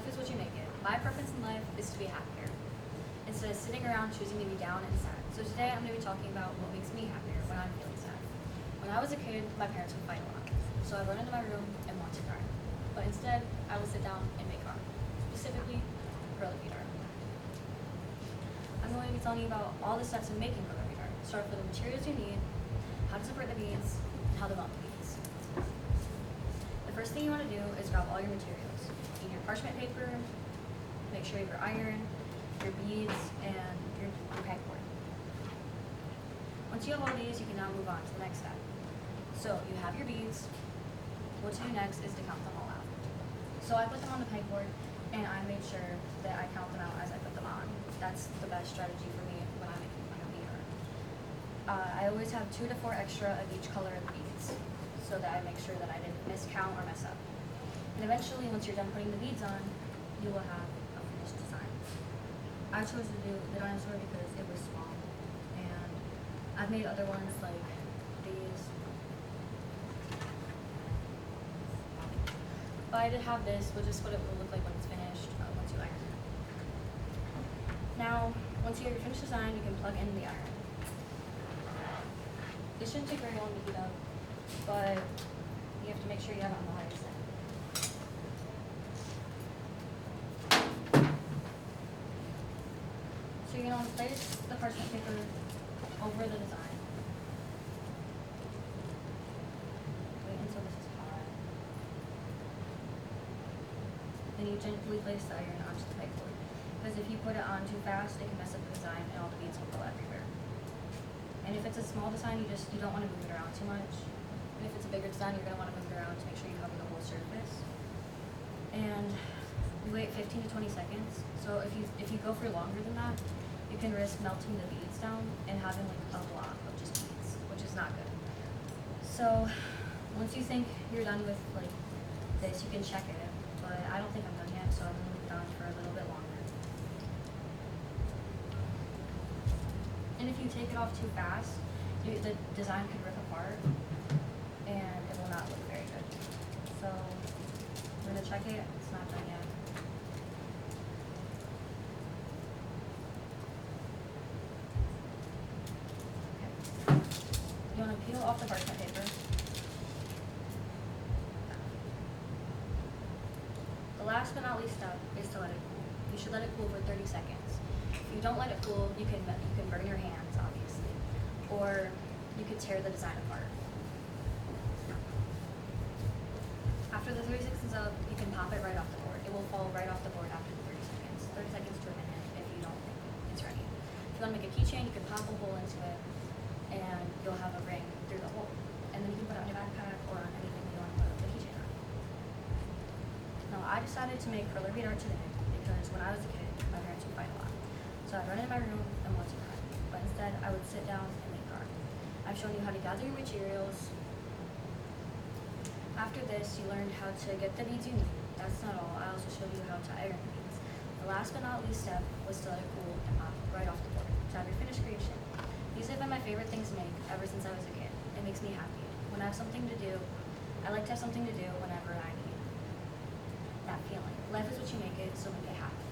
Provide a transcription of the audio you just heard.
Life is what you make it. My preference in life is to be happier, instead of sitting around choosing to be down and sad. So today I'm going to be talking about what makes me happier when I'm feeling sad. When I was a kid, my parents would fight a lot, so I run into my room and want to cry. But instead, I will sit down and make art, specifically acrylic bead art. I'm going to be telling you about all the steps in making acrylic bead art. Start with the materials you need, how to separate the beads, and how to melt the beads. The first thing you want to do is grab all your materials. You need your parchment paper, make sure you have your iron, your beads, and your pegboard. Once you have all these, you can now move on to the next step. So you have your beads. What to do next is to count them all out. So I put them on the pegboard, and I made sure that I count them out as I put them on. That's the best strategy for me when I'm making my bead art. I always have 2 to 4 extra of each color of the beads, so that I make sure that I didn't miscount or mess up. And eventually, once you're done putting the beads on, you will have a finished design. I chose to do the dinosaur because it was small, and I've made other ones like these. But I did have this, which is what it will look like when it's finished, once you iron it. Now, once you have your finished design, you can plug in the iron. This shouldn't take very long to heat up, but you have to make sure you have it on the higher setting. So you're going to place the parchment paper over the design. Wait until this is hot. Then you gently place the iron onto the pegboard. Because if you put it on too fast, it can mess up the design and all the beads will go everywhere. And if it's a small design, you don't want to move it around too much. And if it's a bigger design, you're going to want to move it around to make sure you cover the whole surface. And you wait 15 to 20 seconds. So if you go for longer than that, you can risk melting the beads down and having like a block of just beads, which is not good. So once you think you're done with like this, you can check it. But I don't think I'm done yet, so I'm going to leave it on for a little bit longer. And if you take it off too fast, the design could rip apart and it will not look very good. So I'm going to check it. It's not done yet. Okay. You want to peel off the parchment paper. The last but not least step is to let it cool. You should let it cool for 30 seconds. If you don't let it cool, you can burn your hands, obviously, or you could tear the design apart. After the 30 seconds is up, you can pop it right off the board. It will fall right off the board after the 30 seconds. 30 seconds to a minute if you don't think it's ready. If you want to make a keychain, you can pop a hole into it, and you'll have a ring through the hole. And then you can put it on your backpack or on anything you want to put the keychain on. Now, I decided to make acrylic bead art today because when I was a kid, my parents would fight a lot. So I'd run into my room and want to cry. But instead, I would sit down and make art. I've shown you how to gather your materials. After this, you learned how to get the beads you need. That's not all. I also showed you how to iron the beads. The last but not least step was to let it cool and pop right off the board to have your finished creation. These have been my favorite things to make ever since I was a kid. It makes me happy. When I have something to do, I like to have something to do whenever I need that feeling. Life is what you make it, so make it happen.